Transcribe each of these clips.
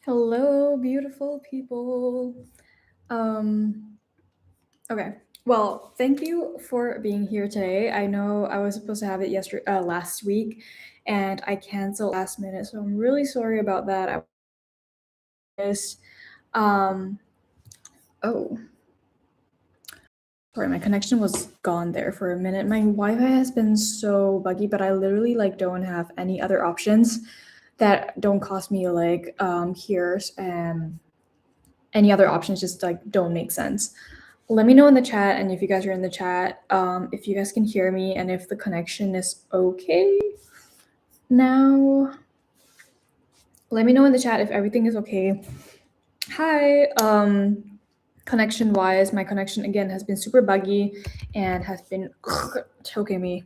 Hello, beautiful people. Um, okay. Well, thank you for being here today. I know I was supposed to have it last week, and I canceled last minute, so I'm really sorry about that. I was, um, oh, sorry, my connection was gone there for a minute. My Wi-Fi has been so buggy, but I literally don't have any other options that don't cost me here, and any other options just don't make sense. Let me know in the chat, and if you guys are in the chat, if you guys can hear me and if the connection is okay now. Let me know in the chat if everything is okay. Hi. Connection wise, my connection again has been super buggy and has been choking me.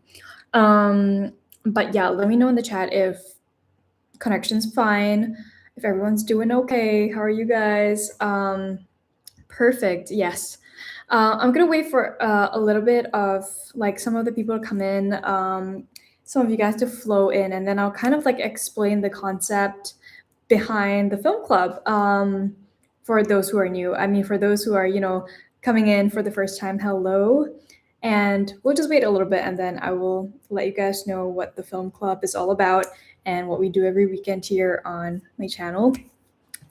But yeah, let me know in the chat if connection's fine, if everyone's doing okay. How are you guys? Perfect. Yes. I'm gonna wait for a little bit of some of the people to come in, some of you guys to flow in, and then I'll kind of explain the concept behind the film club for those who are new. I mean, for those who are coming in for the first time, hello. And we'll just wait a little bit, and then I will let you guys know what the film club is all about and what we do every weekend here on my channel.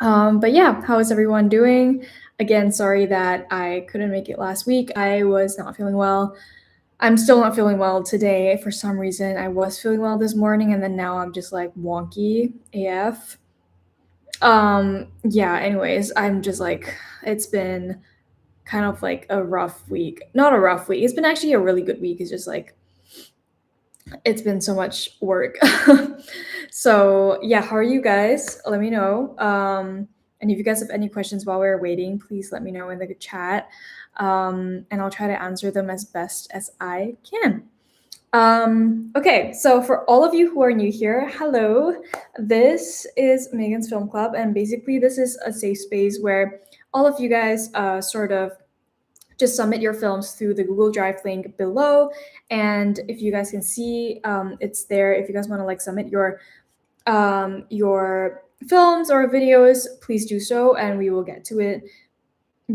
But yeah, how is everyone doing? Again, sorry that I couldn't make it last week. I was not feeling well. I'm still not feeling well today for some reason. I was feeling well this morning, and then now I'm just wonky AF. Yeah, anyways, I'm just it's been kind of a rough week. Not a rough week. It's been actually a really good week. It's just it's been so much work. So yeah, how are you guys? Let me know. And if you guys have any questions while we're waiting, please let me know in the chat. And I'll try to answer them as best as I can. Okay, so for all of you who are new here, hello. This is Megan's Film Club, and basically this is a safe space where all of you guys sort of just submit your films through the Google Drive link below. And if you guys can see, it's there. If you guys want to submit your films or videos, please do so, and we will get to it.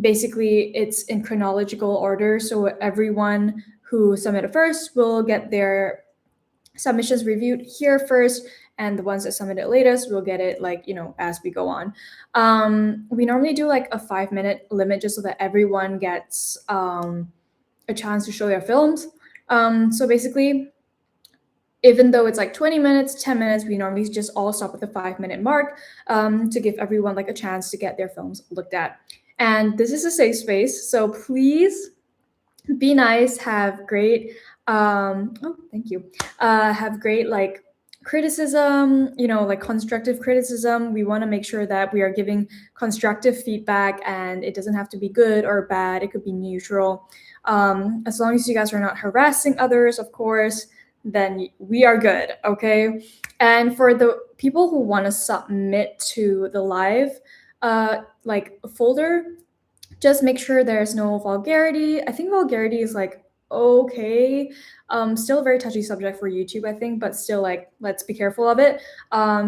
Basically, it's in chronological order, so everyone who submitted first will get their submissions reviewed here first, and the ones that submitted latest will get it as we go on. We normally do a 5-minute limit just so that everyone gets a chance to show their films. So basically, even though it's 20 minutes, 10 minutes, we normally just all stop at the 5-minute mark to give everyone a chance to get their films looked at. And this is a safe space, so please be nice, have great thank you, have great criticism, constructive criticism. We want to make sure that we are giving constructive feedback, and it doesn't have to be good or bad. It could be neutral. As long as you guys are not harassing others, of course, then we are good, okay? And for the people who want to submit to the live folder, just make sure there's no vulgarity. I think vulgarity is okay. Still a very touchy subject for YouTube, I think, but still let's be careful of it.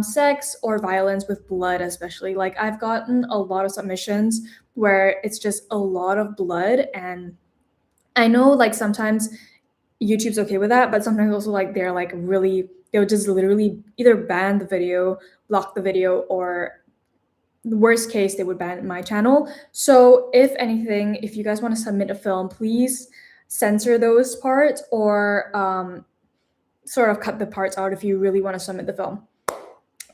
Sex or violence with blood, especially. I've gotten a lot of submissions where it's just a lot of blood, and I know sometimes YouTube's okay with that, but sometimes also they're really, they'll just literally either ban the video, block the video, or the worst case, they would ban my channel. So if anything, if you guys want to submit a film, please censor those parts, or sort of cut the parts out if you really want to submit the film.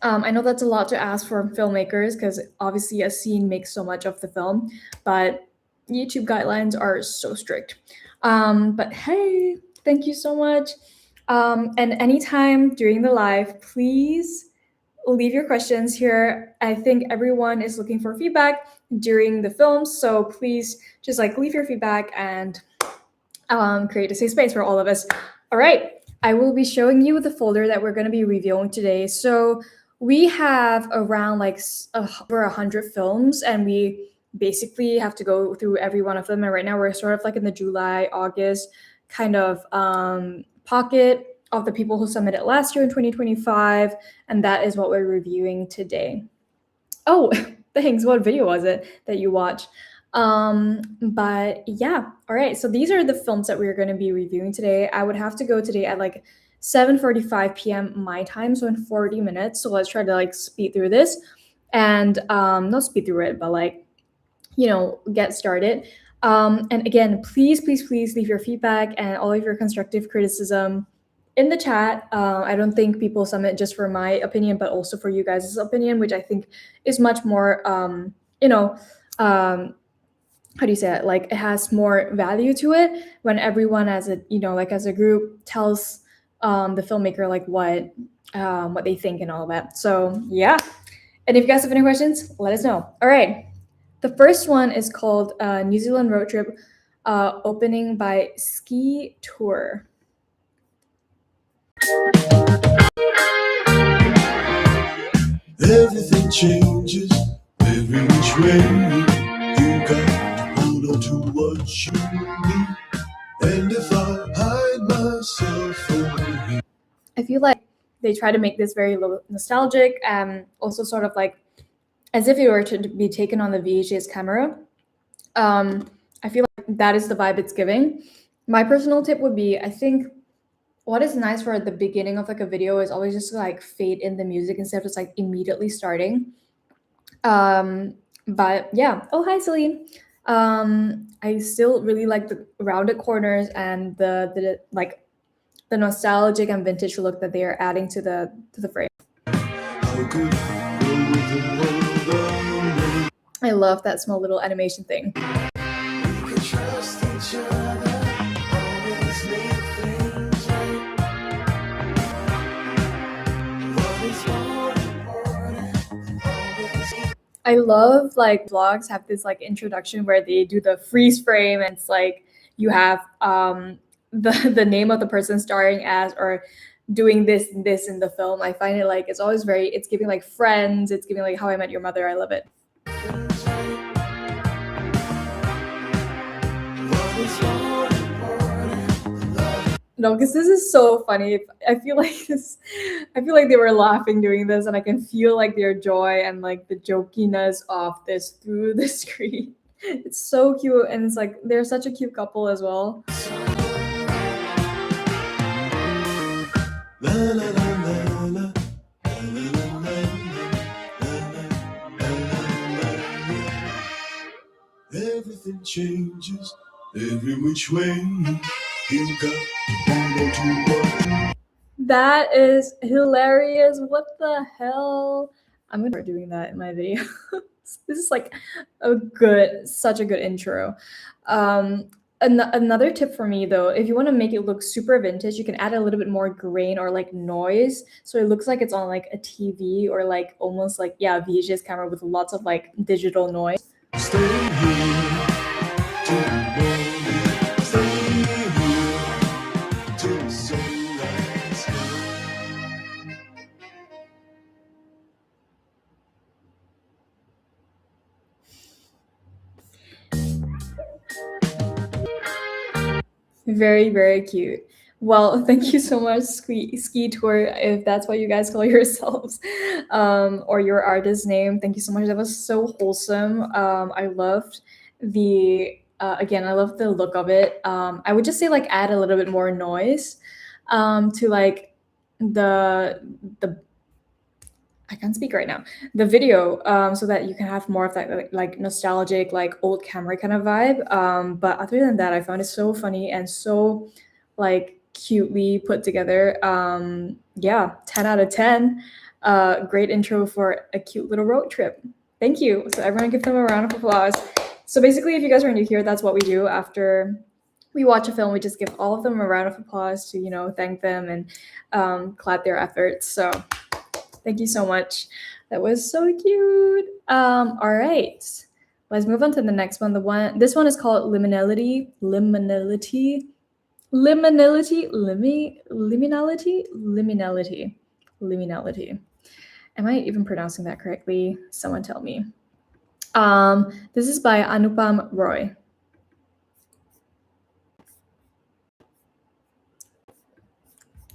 I know that's a lot to ask for filmmakers because obviously a scene makes so much of the film, but YouTube guidelines are so strict. But hey, thank you so much. And anytime during the live, please leave your questions here. I think everyone is looking for feedback during the films, so please just leave your feedback and create a safe space for all of us. All right, I will be showing you the folder that we're going to be reviewing today. So we have around over 100 films, and we basically have to go through every one of them. And right now we're sort of in the July, August kind of pocket of the people who submitted last year in 2025, and that is what we're reviewing today. Oh, thanks. What video was it that you watched? But yeah, all right. So these are the films that we're going to be reviewing today. I would have to go today at like 7:45 p.m. my time, so in 40 minutes. So let's try to like speed through this and not speed through it, but like get started. And again, please leave your feedback and all of your constructive criticism in the chat. I don't think people submit just for my opinion, but also for you guys' opinion, which I think is much more, um, how do you say it? Like it has more value to it when everyone, as a like as a group, tells the filmmaker like what they think and all that. So yeah. And if you guys have any questions, let us know. All right. The first one is called New Zealand Road Trip, opening by Ski Tour. Everything changes every which way. You got to hold on to what you need. And if I hide myself from you. I feel like they try to make this very nostalgic and also sort of like as if it were to be taken on the VHS camera. I feel like that is the vibe it's giving. My personal tip would be, I think what is nice for the beginning of like a video is always just like fade in the music instead of just like immediately starting. But yeah. Oh, hi, Celine. I still really like the rounded corners and the like the nostalgic and vintage look that they are adding to the frame. I love that small little animation thing. I love like vlogs have this like introduction where they do the freeze frame and it's like you have the name of the person starring as or doing this and this in the film. I find it like it's always it's giving like Friends, it's giving like How I Met Your Mother. I love it. No, because this is so funny. I feel like I feel like they were laughing doing this, and I can feel like their joy and like the jokiness of this through the screen. It's so cute, and it's like they're such a cute couple as well. Everything changes every which way. You got to hold on to what. That is hilarious. What the hell? I'm gonna start doing that in my video. This is like such a good intro. Another tip for me though, if you want to make it look super vintage, you can add a little bit more grain or like noise, so it looks like it's on like a TV or like almost like VHS camera with lots of like digital noise. Stay here till the morning. Stay here till the sunrise comes. Very, very cute. Well, thank you so much, Ski Tour, if that's what you guys call yourselves, or your artist name. Thank you so much. That was so wholesome. I loved again, I love the look of it. I would just say like add a little bit more noise to like the I can't speak right now. The video, so that you can have more of that like nostalgic, like old camera kind of vibe. But other than that, I found it so funny and so like cutely put together. Yeah, 10 out of 10. Great intro for a cute little road trip. Thank you. So everyone give them a round of applause. So basically, if you guys are new here, that's what we do after we watch a film. We just give all of them a round of applause to thank them and clap their efforts. So thank you so much. That was so cute. All right. Let's move on to the next one. This one is called Liminality. Liminality. Am I even pronouncing that correctly? Someone tell me. This is by Anupam Roy.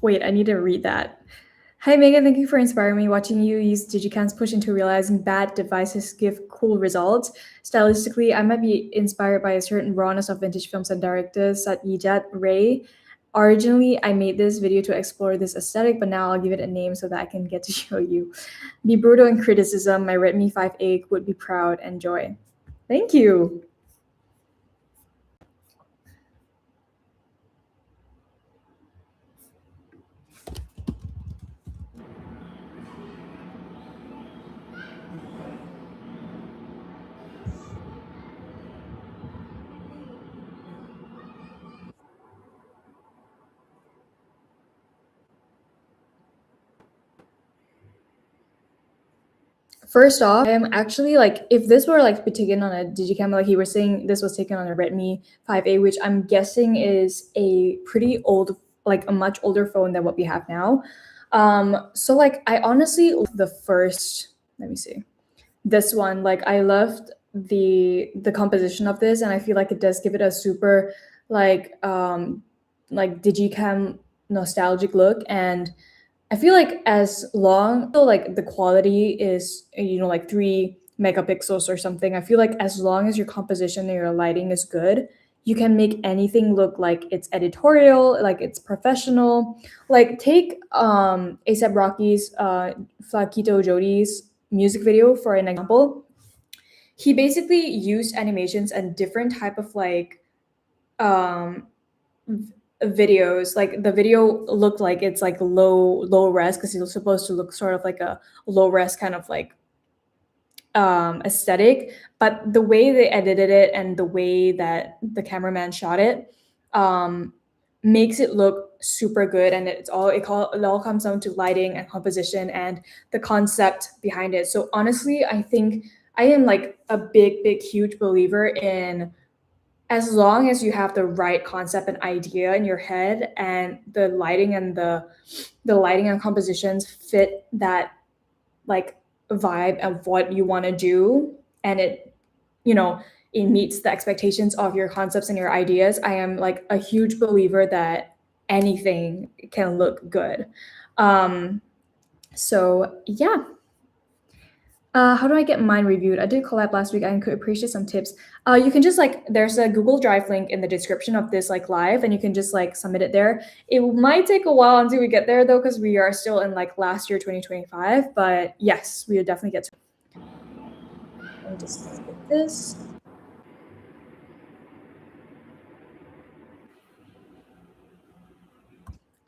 Wait, I need to read that. Hi Megan, thank you for inspiring me. Watching you use Digicam's push into realizing bad devices give cool results. Stylistically, I might be inspired by a certain rawness of vintage films and directors, Satyajit Ray. Originally, I made this video to explore this aesthetic, but now I'll give it a name so that I can get to show you. Be brutal in criticism. My Redmi 5A would be proud and joy. Thank you. First off, I am actually like, if this were like be taken on a digicam, like you were saying, this was taken on a Redmi 5A, which I'm guessing is a pretty old, like a much older phone than what we have now. So like, I honestly the first, let me see, this one, like I loved the composition of this, and I feel like it does give it a super like digicam nostalgic look. And I feel like as long so like the quality is like 3 megapixels or something, I feel like as long as your composition and your lighting is good, you can make anything look like it's editorial, like it's professional. Like take ASAP Rocky's Flaquito Jody's music video for an example. He basically used animations and different type of like um videos. Like the video looked like it's like low res because it was supposed to look sort of like a low res kind of like aesthetic, but the way they edited it and the way that the cameraman shot it um makes it look super good. And it all comes down to lighting and composition and the concept behind it. So honestly, I think I am like a big huge believer in, as long as you have the right concept and idea in your head, and the lighting and compositions fit that like vibe of what you want to do, and you know it meets the expectations of your concepts and your ideas, I am like a huge believer that anything can look good. So yeah. How do I get mine reviewed? I did collab last week. I could appreciate some tips. You can just like, there's a Google Drive link in the description of this like live, and you can just like submit it there. It might take a while until we get there though, because we are still in like last year 2025. But yes, we will definitely get to. Let me just skip this.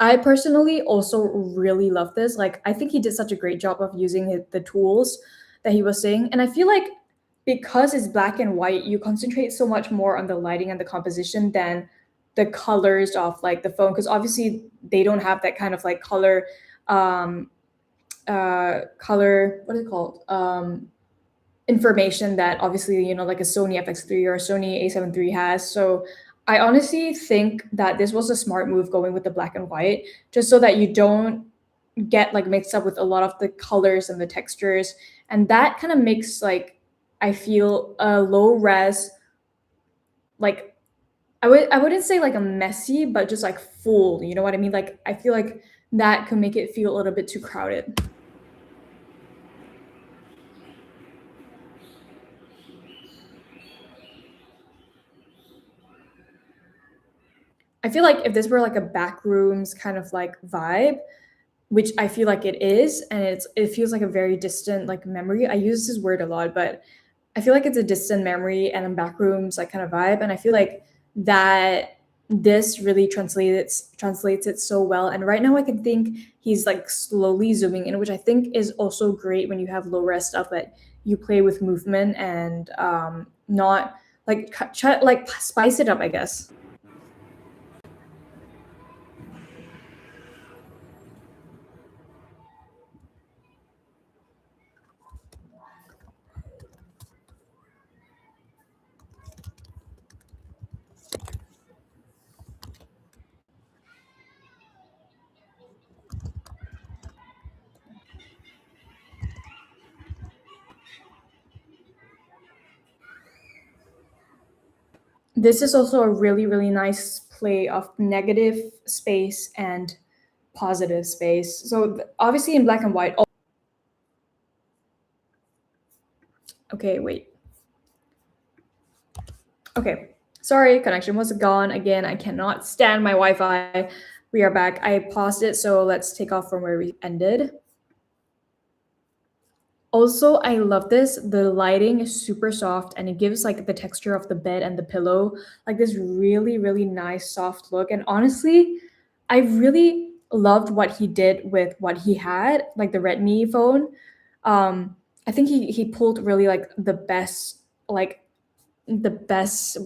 I personally also really love this. Like, I think he did such a great job of using the tools that he was saying. And I feel like because it's black and white, you concentrate so much more on the lighting and the composition than the colors of like the phone. Because obviously they don't have that kind of like um, color, what is it called? Information that obviously like a Sony FX3 or a Sony A7 III has. So I honestly think that this was a smart move going with the black and white, just so that you don't get like mixed up with a lot of the colors and the textures, and that kind of makes like, I feel a low res, like I wouldn't say like a messy, but just like full, you know what I mean? Like I feel like that could make it feel a little bit too crowded. I feel like if this were like a back rooms kind of like vibe, which I feel like it is, and it feels like a very distant like memory. I use this word a lot, but I feel like it's a distant memory and a back rooms like kind of vibe. And I feel like that this really translates it so well. And right now I can think he's like slowly zooming in, which I think is also great when you have low res stuff, that you play with movement and not like try like spice it up, I guess. This is also a really nice play of negative space and positive space. So obviously in black and white. Okay, wait. Okay, sorry, connection was gone again. I cannot stand my Wi-Fi. We are back. I paused it, so let's take off from where we ended. Also, I love this. The lighting is super soft and it gives like the texture of the bed and the pillow like this really, really nice soft look. And honestly, I really loved what he did with what he had, like the Redmi phone. I think he pulled really like the best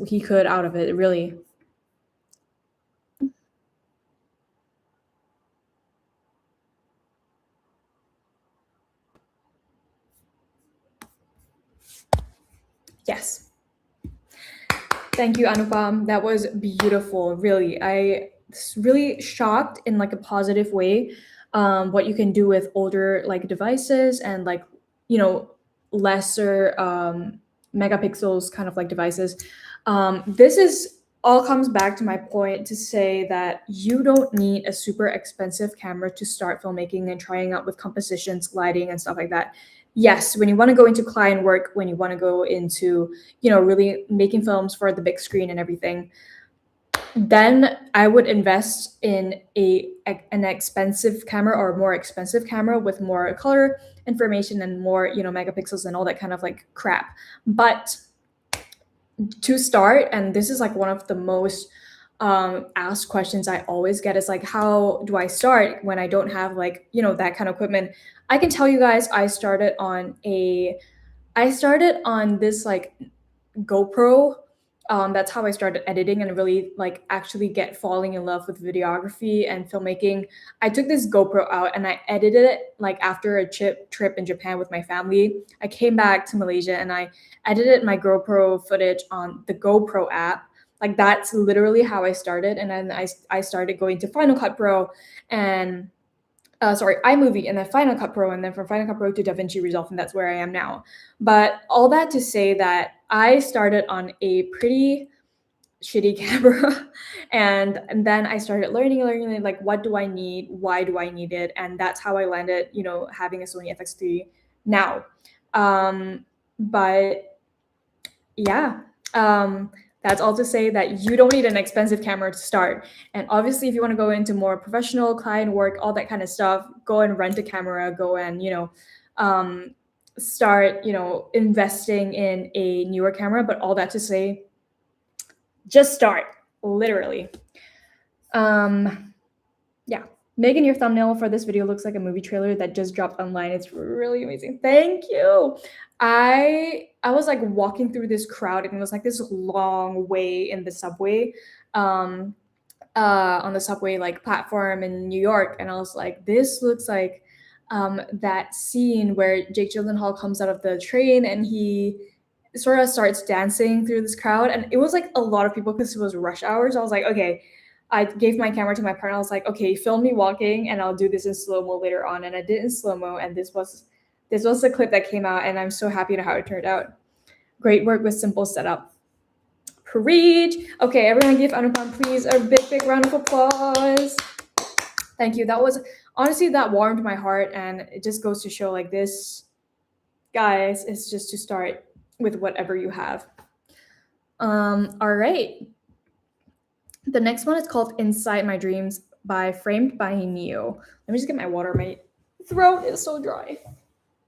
he could out of it, really. Yes. Thank you, Anupam. That was beautiful. Really, I was really shocked in like a positive way. What you can do with older like devices and like you know lesser megapixels kind of like devices. This is all comes back to my point to say that you don't need a super expensive camera to start filmmaking and trying out with compositions, lighting, and stuff like that. Yes, when you want to go into client work, when you want to go into really making films for the big screen and everything, then I would invest in an expensive camera or a more expensive camera with more color information and more, megapixels and all that kind of like crap. But to start, and this is like one of the most asked questions I always get is like, how do I start when I don't have like, that kind of equipment? I can tell you guys, I started on this like GoPro. That's how I started editing and really like actually get falling in love with videography and filmmaking. I took this GoPro out and I edited it like after a trip in Japan with my family. I came back to Malaysia and I edited my GoPro footage on the GoPro app. Like that's literally how I started. And then I started going to Final Cut Pro and iMovie, and then Final Cut Pro, and then from Final Cut Pro to DaVinci Resolve, and that's where I am now. But all that to say that I started on a pretty shitty camera, and then I started learning, like what do I need, why do I need it, and that's how I landed, having a Sony FX3 now. But yeah, that's all to say that you don't need an expensive camera to start. And obviously, if you want to go into more professional client work, all that kind of stuff, go and rent a camera, go and, start, investing in a newer camera. But all that to say, just start, literally. Yeah. Megan, your thumbnail for this video looks like a movie trailer that just dropped online. It's really amazing. Thank you. I was like walking through this crowd and it was like this long way in the subway, on the subway like platform in New York, and I was like, this looks like that scene where Jake Gyllenhaal comes out of the train and he sort of starts dancing through this crowd, and it was like a lot of people because it was rush hour. So I was like, okay. I gave my camera to my partner. I was like, okay, film me walking and I'll do this in slow-mo later on. And I did in slow-mo, and this was the clip that came out, and I'm so happy to how it turned out. Great work with simple setup. Preach. Okay, everyone give Anupam please a big round of applause. Thank you. That was honestly, that warmed my heart, and it just goes to show like this, guys, it's just to start with whatever you have. All right. The next one is called Inside My Dreams by Framed by Neo. Let me just get my water. My throat is so dry.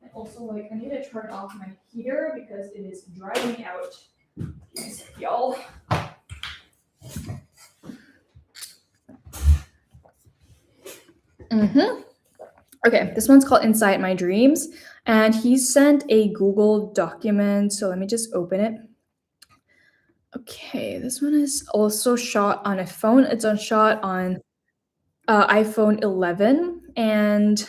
And also, like, I need to turn off my heater because it is driving me out. Y'all. Okay, this one's called Inside My Dreams, and he sent a Google document. So let me just open it. Okay, this one is also shot on a phone. It's shot on iPhone 11, and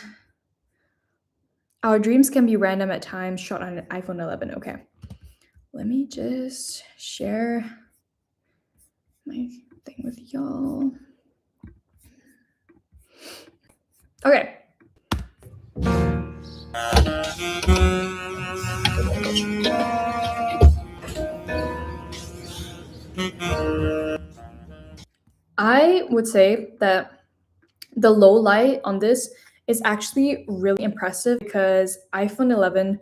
our dreams can be random at times, shot on an iPhone 11. Okay, let me just share my thing with y'all. Okay. I would say that the low light on this is actually really impressive because iPhone 11,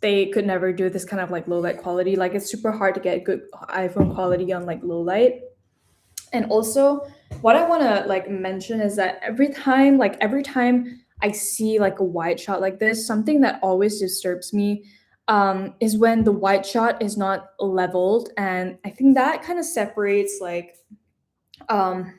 they could never do this kind of like low light quality. Like it's super hard to get good iPhone quality on like low light. And also, what I want to like mention is that every time I see like a wide shot like this, something that always disturbs me is when the wide shot is not leveled, and I think that kind of separates like um,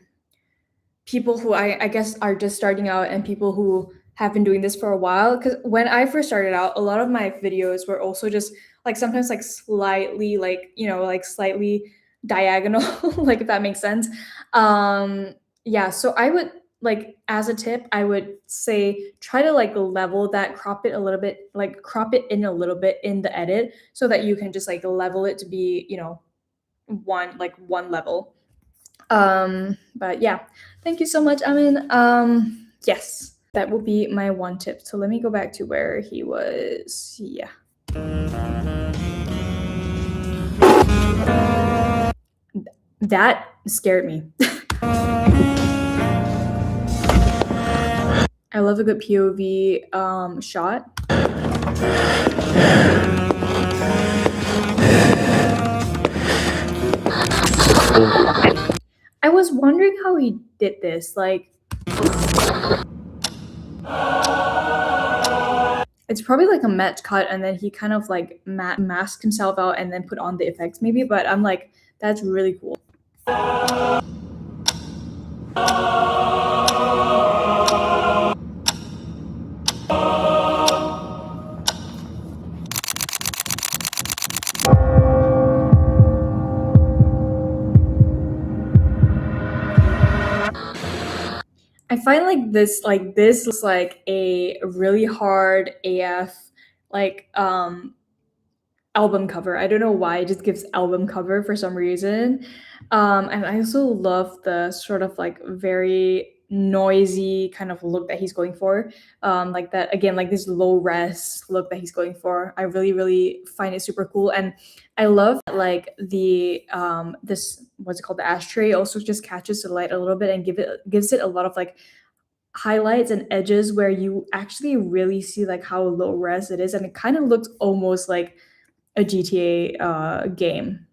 people who I guess are just starting out and people who have been doing this for a while. Because when I first started out, a lot of my videos were also just like sometimes like slightly like like slightly diagonal, like if that makes sense. Yeah, so I would like as a tip, I would say try to like level that, crop it a little bit, like crop it in a little bit in the edit so that you can just like level it to be one level. But yeah, thank you so much, Amin. Yes, that would be my one tip. So let me go back to where he was. Yeah. That scared me. I love a good POV shot. I was wondering how he did this. Like, it's probably like a match cut, and then he kind of like masked himself out and then put on the effects, maybe. But I'm like, that's really cool. I find like this looks like a really hard AF like album cover. I don't know why, it just gives album cover for some reason. And I also love the sort of like very noisy kind of look that he's going for. Like that again, like this low res look that he's going for. I really, really find it super cool. And I love that, like the this what's it called, the ashtray also just catches the light a little bit and gives it a lot of like highlights and edges where you actually really see like how low res it is, and it kind of looks almost like a GTA game.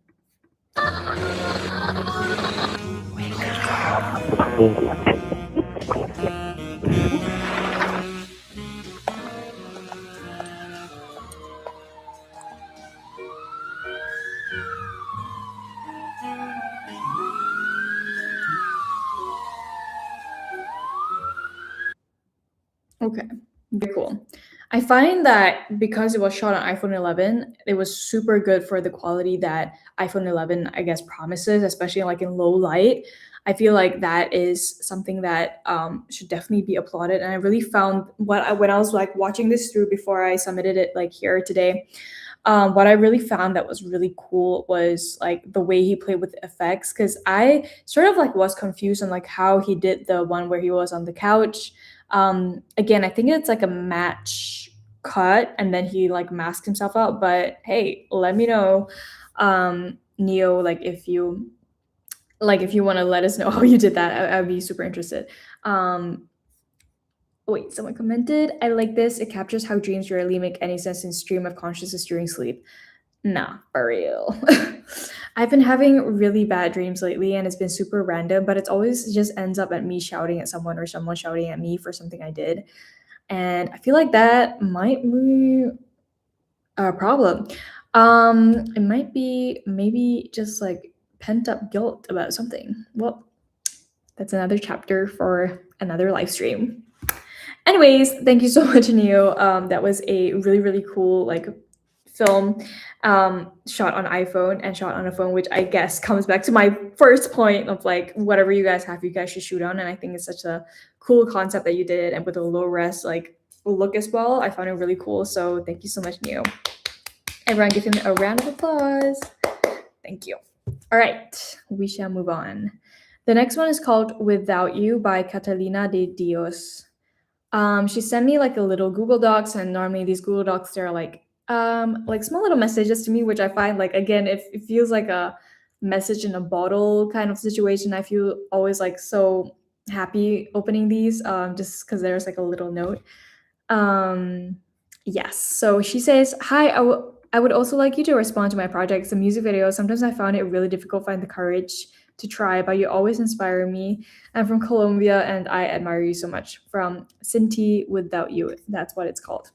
Okay, very cool. I find that because it was shot on iPhone 11, it was super good for the quality that iPhone 11, I guess, promises, especially like in low light. I feel like that is something that should definitely be applauded. And I really found when I was like watching this through before I submitted it like here today, what I really found that was really cool was like the way he played with effects, because I sort of like was confused on like how he did the one where he was on the couch. Again, I think it's like a match cut and then he like masked himself out. But hey, let me know, Neo, like if you want to let us know how you did that. I'd be super interested. Um, Wait, someone commented, I like this. It captures how dreams rarely make any sense in stream of consciousness during sleep. Nah, for real. I've been having really bad dreams lately and it's been super random, but it's always just ends up at me shouting at someone or someone shouting at me for something I did. And I feel like that might be a problem. It might be maybe just like pent up guilt about something. Well, that's another chapter for another live stream. Anyways, thank you so much, Neo. That was a really, really cool like film shot on iPhone and shot on a phone, which I guess comes back to my first point of like whatever you guys have, you guys should shoot on. And I think it's such a cool concept that you did, and with a low res like look as well. I found it really cool. So thank you so much, Neo. Everyone give him a round of applause. Thank you. All right, we shall move on. The next one is called Without You by Catalina de Dios. She sent me like a little Google Docs, and normally these Google Docs, they're like small little messages to me, which I find like again, it feels like a message in a bottle kind of situation. I feel always like so happy opening these, just because there's like a little note. Um, yes. So she says, "Hi, I would also like you to respond to my project. It's a music video. Sometimes I found it really difficult to find the courage to try, but you always inspire me. I'm from Colombia, and I admire you so much." From Cinti Without You. That's what it's called.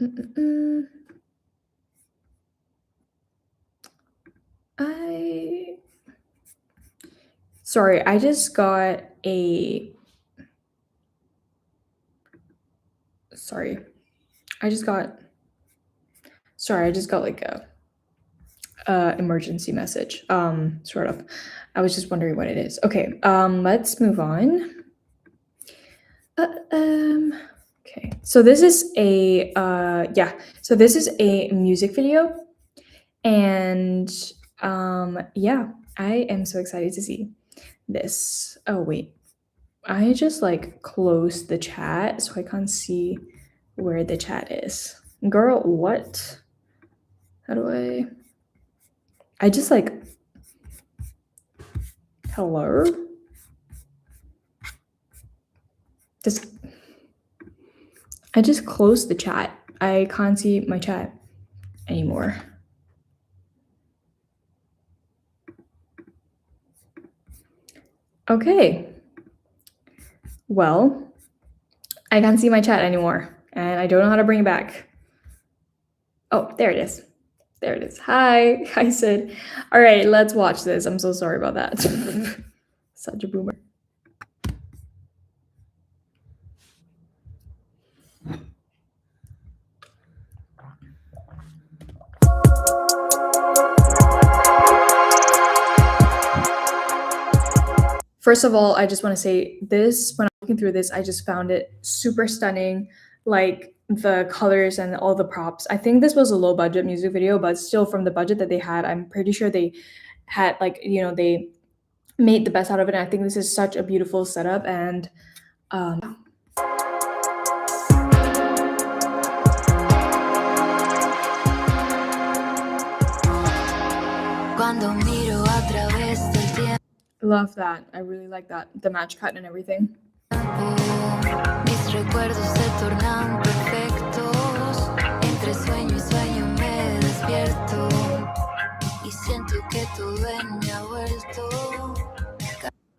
Mm-mm-mm. I sorry, I just got a sorry. I just got sorry, I just got like a emergency message. Sort of. I was just wondering what it is. Okay, let's move on. Uh, um, okay, so this is a yeah. So this is a music video, and yeah, I am so excited to see this. Oh wait, I just like closed the chat so I can't see where the chat is. Girl, what? How do I just like hello? Just I just closed the chat. I can't see my chat anymore. Okay. Well, I can't see my chat anymore, and I don't know how to bring it back. Oh, there it is. There it is. Hi, I said. All right, let's watch this. I'm so sorry about that. Such a boomer. First of all, I just want to say this when I'm looking through this, I just found it super stunning. Like the colors and all the props. I think this was a low budget music video, but still from the budget that they had, I'm pretty sure they had like, they made the best out of it. And I think this is such a beautiful setup. And Cuando miro a través del tiempo. Love that. I really like that. The match cut and everything. Mis recuerdos se tornan perfectos. Entre sueño y sueño me despierto. Y siento que todo en mí ha vuelto.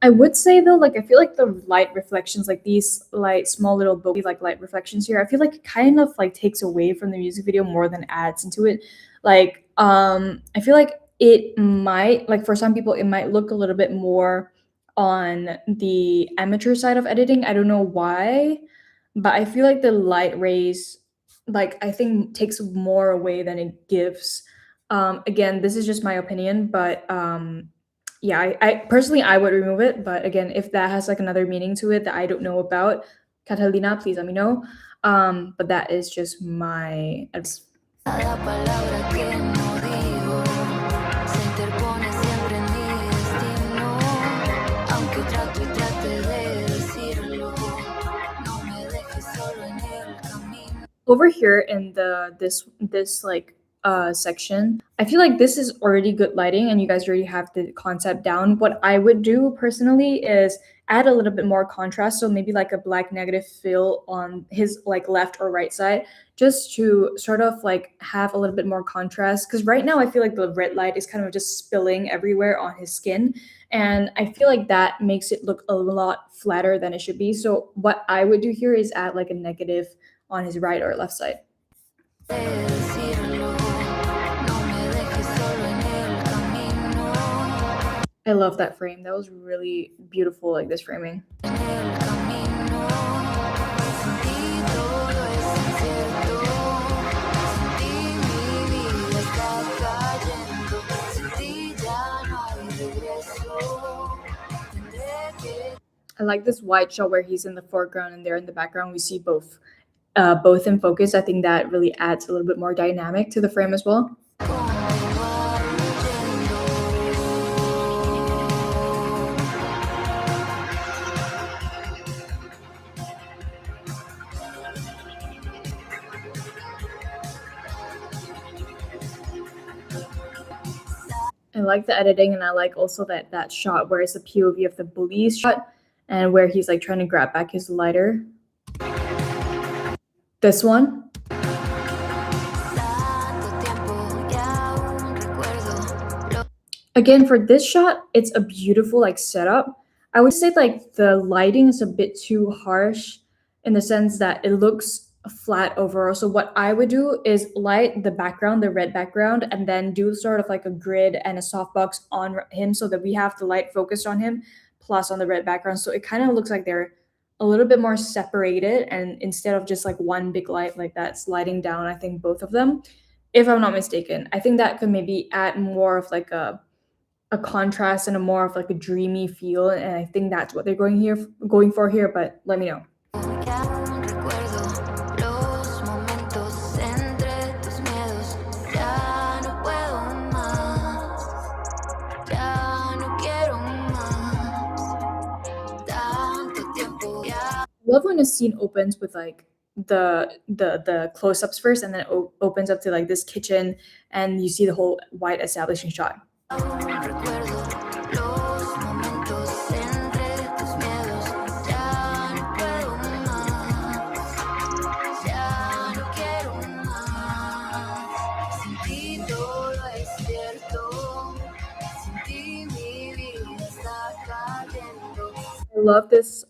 I would say though, like I feel like the light reflections, like these like small little bokeh like light reflections here, I feel like it kind of like takes away from the music video more than adds into it. Like I feel like it might like for some people it might look a little bit more on the amateur side of editing. I don't know why, but I feel like the light rays like I think takes more away than it gives. Again, this is just my opinion, but yeah, I personally I would remove it, but again, if that has like another meaning to it that I don't know about, Catalina, please let me know. But that is just my advice. Cada palabra que no digo se interpone siempre en mi destino. Aunque trato y trate de decirlo, no me dejes solo en el camino. Over here in this like section, I feel like this is already good lighting and you guys already have the concept down. What I would do personally is add a little bit more contrast, so maybe like a black negative fill on his like left or right side, just to sort of like have a little bit more contrast, because right now I feel like the red light is kind of just spilling everywhere on his skin, and I feel like that makes it look a lot flatter than it should be. So what I would do here is add like a negative on his right or left side. I love that frame. That was really beautiful, like this framing. I like this wide shot where he's in the foreground and there in the background we see both in focus. I think that really adds a little bit more dynamic to the frame as well. I like the editing, and I like also that shot where it's the POV of the bully's shot and where he's like trying to grab back his lighter. This one. Again, for this shot, it's a beautiful like setup. I would say like the lighting is a bit too harsh in the sense that it looks flat overall. So what I would do is light the background, the red background, and then do sort of like a grid and a softbox on him so that we have the light focused on him plus on the red background. So it kind of looks like they're a little bit more separated, and instead of just like one big light like that sliding down, I think both of them, if I'm not mistaken, I think that could maybe add more of like a contrast and a more of like a dreamy feel, and I think that's what they're going for here, but let me know. I love when a scene opens with like the close-ups first, and then it opens up to like this kitchen, and you see the whole wide establishing shot. I love this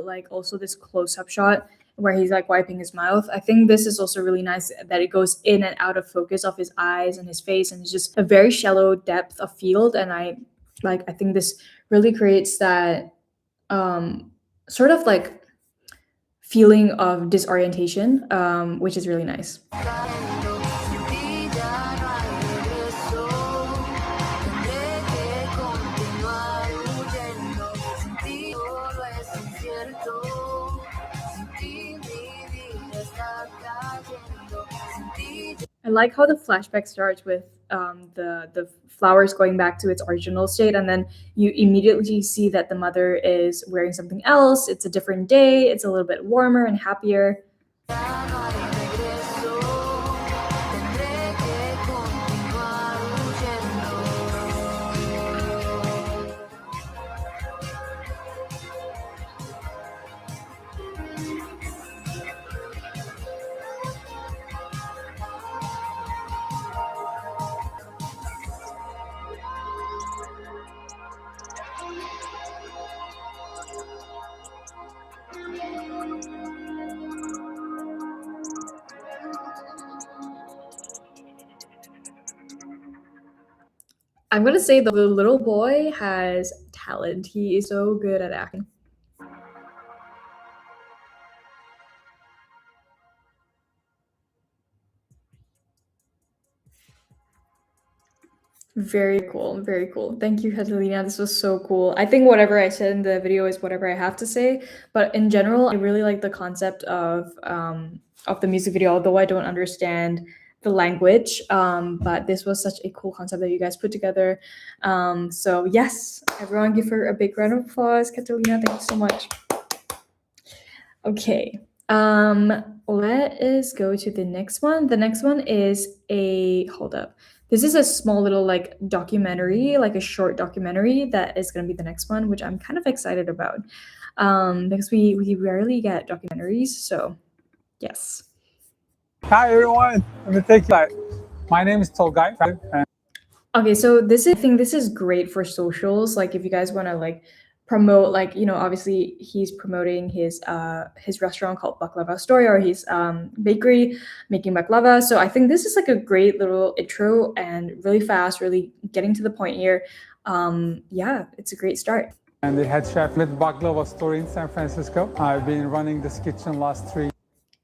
like also this close-up shot where he's like wiping his mouth. I think this is also really nice that it goes in and out of focus of his eyes and his face, and it's just a very shallow depth of field, and I think this really creates that sort of like feeling of disorientation, which is really nice. I like how the flashback starts with the flowers going back to its original state, and then you immediately see that the mother is wearing something else. It's a different day. It's a little bit warmer and happier. I'm gonna say the little boy has talent. He is so good at acting. Very cool, very cool. Thank you, Catalina. This was so cool. I think whatever I said in the video is whatever I have to say, but in general, I really like the concept of the music video, although I don't understand the language. But this was such a cool concept that you guys put together. So yes, everyone give her a big round of applause. Catalina, thank you so much. Okay. Let us go to the next one. The next one is hold up. This is a small little like documentary, like a short documentary that is going to be the next one, which I'm kind of excited about because we rarely get documentaries. So yes. Hi everyone, let me take you. My name is Tolgay. And okay, so I think this is great for socials. Like if you guys want to like promote, like, you know, obviously he's promoting his restaurant called Baklava Story, or his bakery making baklava. So I think this is like a great little intro and really fast, really getting to the point here. Yeah, it's a great start. And the head chef with Baklava Story in San Francisco. I've been running this kitchen last 3 years.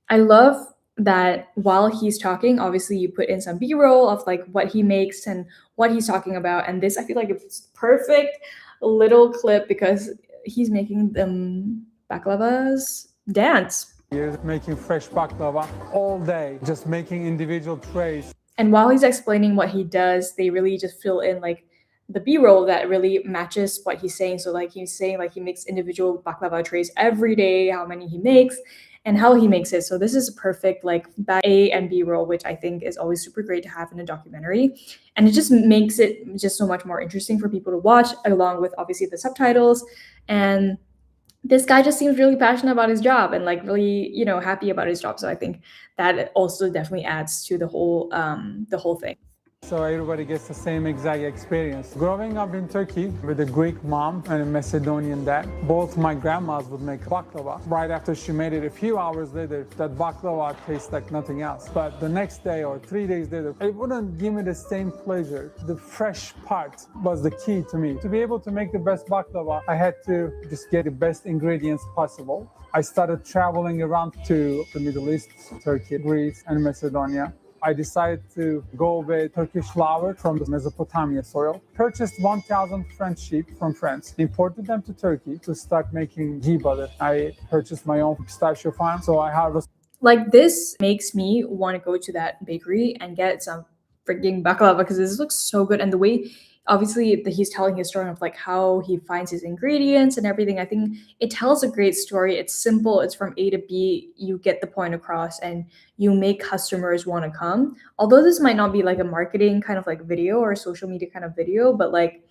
I love that while he's talking, obviously you put in some B-roll of like what he makes and what he's talking about. And this, I feel like it's perfect little clip because he's making them baklavas dance. You're making fresh baklava all day, just making individual trays. And while he's explaining what he does, they really just fill in like the B-roll that really matches what he's saying. So like he's saying like he makes individual baklava trays every day, how many he makes. and how he makes it. So this is perfect like back A and B roll, which I think is always super great to have in a documentary. And it just makes it just so much more interesting for people to watch, along with obviously the subtitles. And this guy just seems really passionate about his job and like really, happy about his job. So I think that also definitely adds to the whole thing. So everybody gets the same exact experience. Growing up in Turkey with a Greek mom and a Macedonian dad, both my grandmas would make baklava. Right after she made it, a few hours later, that baklava tastes like nothing else. But the next day or 3 days later, it wouldn't give me the same pleasure. The fresh part was the key to me. To be able to make the best baklava, I had to just get the best ingredients possible. I started traveling around to the Middle East, Turkey, Greece, and Macedonia. I decided to go with Turkish flour from the Mesopotamia soil, purchased 1,000 French sheep from France, imported them to Turkey to start making ghee butter. I purchased my own pistachio farm, so I harvested. Like this makes me want to go to that bakery and get some freaking baklava because this looks so good. And the way, obviously, he's telling his story of like how he finds his ingredients and everything. I think it tells a great story. It's simple. It's from A to B. You get the point across, and you make customers want to come. Although this might not be like a marketing kind of like video or a social media kind of video, but like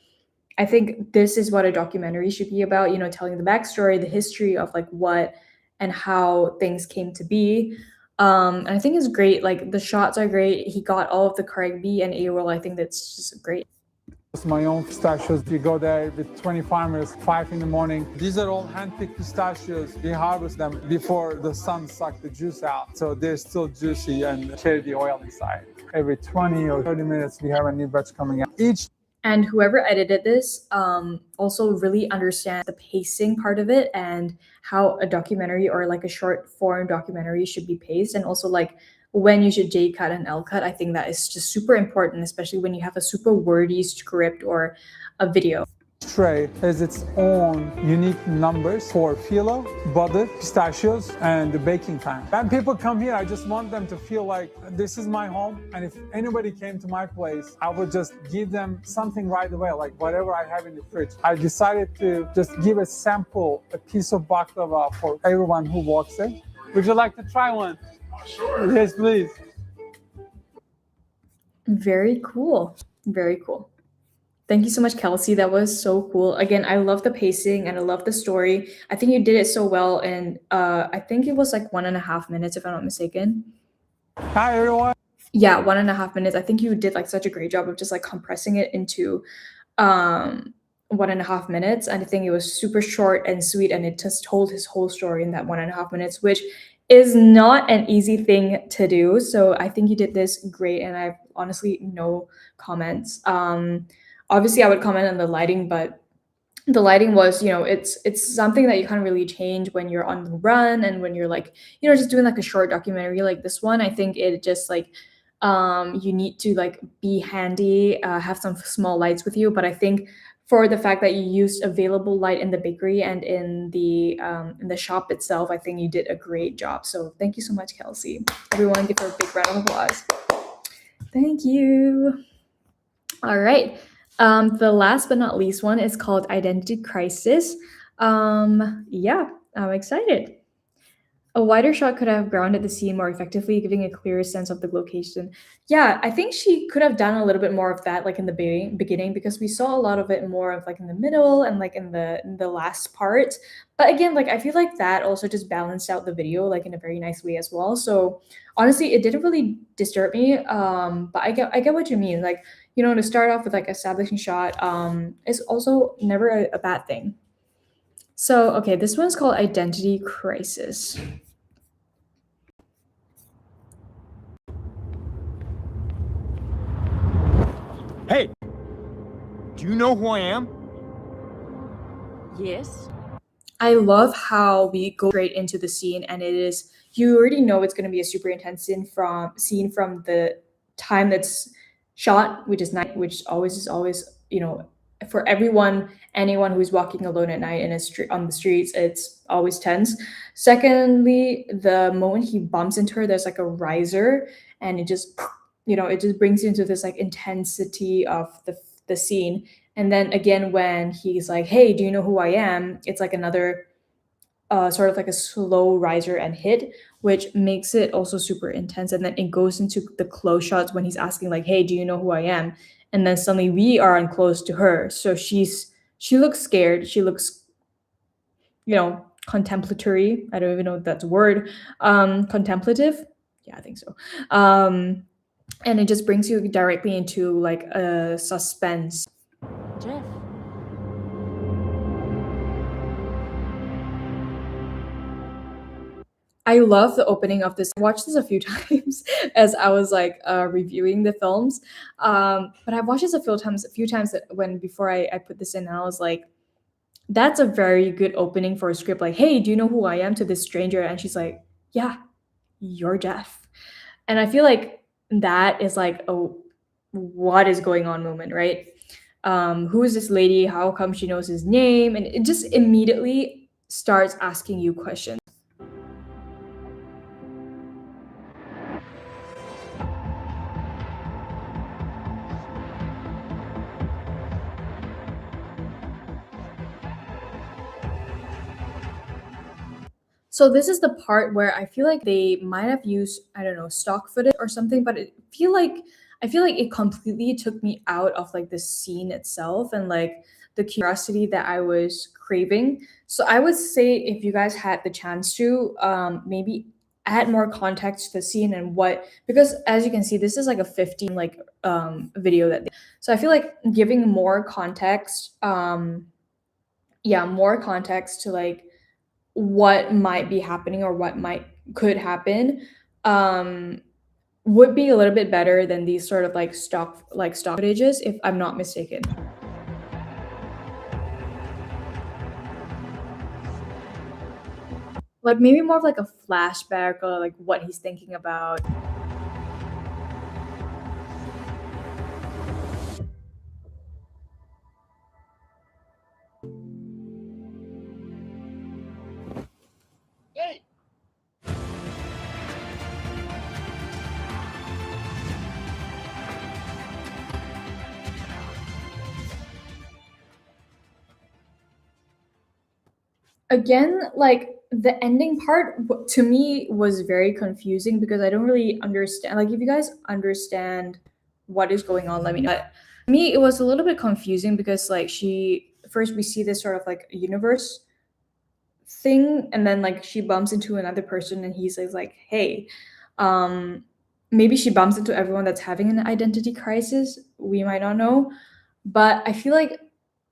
I think this is what a documentary should be about, telling the backstory, the history of like what and how things came to be. And I think it's great. Like the shots are great. He got all of the correct B and A roll. I think that's just great. My own pistachios. We go there with 20 farmers, 5 in the morning. These are all hand-picked pistachios. We harvest them before the sun sucks the juice out. So they're still juicy and carry the oil inside. Every 20 or 30 minutes, we have a new batch coming out. And whoever edited this also really understands the pacing part of it and how a documentary or like a short form documentary should be paced, and also like when you should J cut and L cut. I think that is just super important, especially when you have a super wordy script or a video. Tray has its own unique numbers for phyllo, butter, pistachios, and the baking time. When people come here, I just want them to feel like this is my home, and if anybody came to my place, I would just give them something right away, like whatever I have in the fridge. I decided to just give a sample, a piece of baklava for everyone who walks in. Would you like to try one? Sure. Yes, please. Very cool. Very cool. Thank you so much, Kelsey. That was so cool. Again, I love the pacing and I love the story. I think you did it so well. And I think it was like 1.5 minutes, if I'm not mistaken. Hi, everyone. Yeah, 1.5 minutes. I think you did like such a great job of just like compressing it into 1.5 minutes. And I think it was super short and sweet. And it just told his whole story in that 1.5 minutes, which is not an easy thing to do. So I think you did this great. And I have honestly no comments. Obviously I would comment on the lighting, but the lighting was, it's something that you can't really change when you're on the run and when you're like, just doing like a short documentary like this one. I think it just like you need to like be handy, have some small lights with you. But I think for the fact that you used available light in the bakery and in the shop itself, I think you did a great job. So thank you so much, Kelsey. Everyone give her a big round of applause. Thank you. All right. The last but not least one is called Identity Crisis. Yeah, I'm excited. A wider shot could have grounded the scene more effectively, giving a clearer sense of the location. Yeah, I think she could have done a little bit more of that, like in the beginning, because we saw a lot of it more of like in the middle and like in the last part. But again, like I feel like that also just balanced out the video like in a very nice way as well. So honestly, it didn't really disturb me. But I get what you mean. Like, to start off with like establishing shot is also never a bad thing. So, okay, this one's called Identity Crisis. Hey, do you know who I am? Yes. I love how we go straight into the scene, and it is, you already know it's going to be a super intense scene from the time that's shot, which is night, which always is always, for anyone who's walking alone at night in a street on the streets, it's always tense. Secondly, the moment he bumps into her, there's like a riser, and it just brings you into this like intensity of the scene. And then again, when he's like, "Hey, do you know who I am?" It's like another sort of like a slow riser and hit, which makes it also super intense. And then it goes into the close shots when he's asking like, "Hey, do you know who I am?" And then suddenly we are on close to her, so she looks scared. She looks, contemplatory. I don't even know if that's a word. Contemplative. Yeah, I think so. And it just brings you directly into like a suspense. Jeff. I love the opening of this. I watched this a few times as I was like reviewing the films. But I've watched this a few times when before I put this in, and I was like, that's a very good opening for a script. Like, "Hey, do you know who I am?" to this stranger, and she's like, "Yeah, you're Jeff." And I feel like that is like a what is going on moment, right? Who is this lady? How come she knows his name? And it just immediately starts asking you questions. So this is the part where I feel like they might have used, I don't know, stock footage or something, but I feel like it completely took me out of like the scene itself and like the curiosity that I was craving. So I would say if you guys had the chance to maybe add more context to the scene and what, because as you can see this is like a 15 like video so I feel like giving more context, more context to like what might be happening or what might could happen, um would be a little bit better than these sort of like stock footages, if I'm not mistaken. Like maybe more of like a flashback or like what he's thinking about. Hey! Again, like the ending part to me was very confusing because I don't really understand. Like if you guys understand what is going on, let me know. But to me it was a little bit confusing because like she first we see this sort of like universe thing, and then like she bumps into another person and he says like, "Hey," um maybe she bumps into everyone that's having an identity crisis, we might not know. But I feel like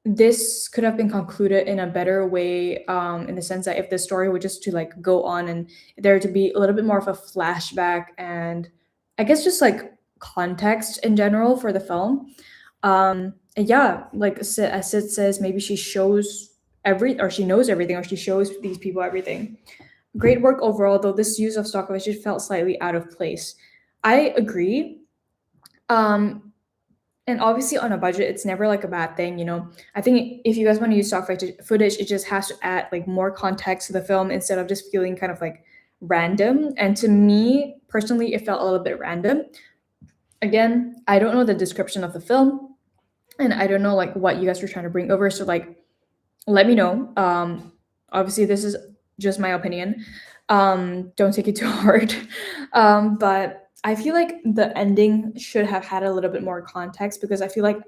this could have been concluded in a better way, in the sense that if the story were just to like go on and there to be a little bit more of a flashback and I guess just like context in general for the film. And yeah, like as Sid says, maybe she shows she knows everything, or she shows these people everything. Great work overall, though this use of stock footage felt slightly out of place. I agree. Um, and obviously on a budget, it's never like a bad thing, you know. I think if you guys want to use stock footage, it just has to add like more context to the film instead of just feeling kind of like random. And to me personally, it felt a little bit random. Again, I don't know the description of the film, and I don't know like what you guys were trying to bring over. So like, let me know. Obviously, this is just my opinion. Don't take it too hard. But I feel like the ending should have had a little bit more context because I feel like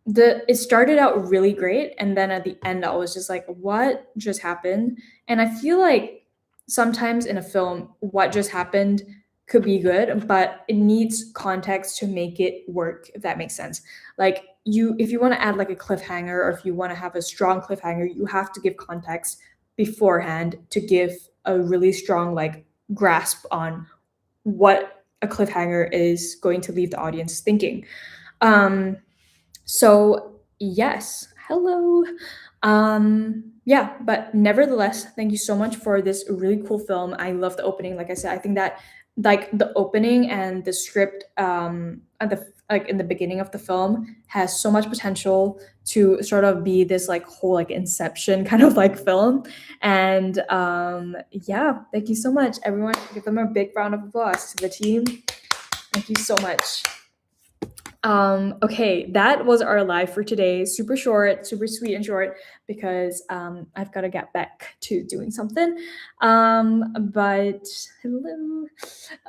it started out really great, and then at the end I was just like, what just happened? And I feel like sometimes in a film what just happened could be good, but it needs context to make it work, if that makes sense. Like if you want to add like a cliffhanger, or if you want to have a strong cliffhanger, you have to give context beforehand to give a really strong like grasp on what a cliffhanger is going to leave the audience thinking. So yes, hello. Yeah, but nevertheless, thank you so much for this really cool film. I love the opening. Like I said, I think that like the opening and the script at the like in the beginning of the film has so much potential to sort of be this like whole like inception kind of like film. And yeah, thank you so much everyone. Give them a big round of applause to the team. Thank you so much. Okay, that was our live for today. Super short, super sweet and short, because I've got to get back to doing something. But hello,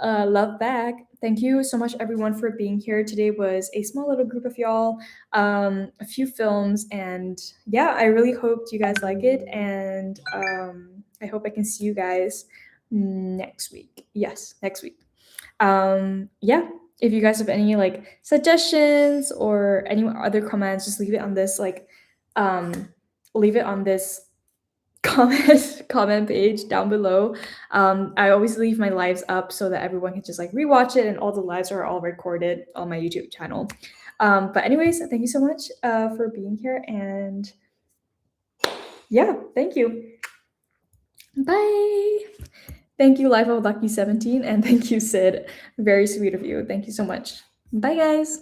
love back. Thank you so much, everyone, for being here. Today was a small little group of y'all, a few films, and yeah, I really hoped you guys like it, and I hope I can see you guys next week. Yes, next week. Yeah, if you guys have any like suggestions or any other comments, just leave it on this leave it on this comment page down below. I always leave my lives up so that everyone can just like rewatch it, and all the lives are all recorded on my YouTube channel. But anyways, thank you so much for being here, and yeah, thank you. Bye. Thank you, Life of Lucky 17, and thank you, Sid. Very sweet of you. Thank you so much. Bye, guys.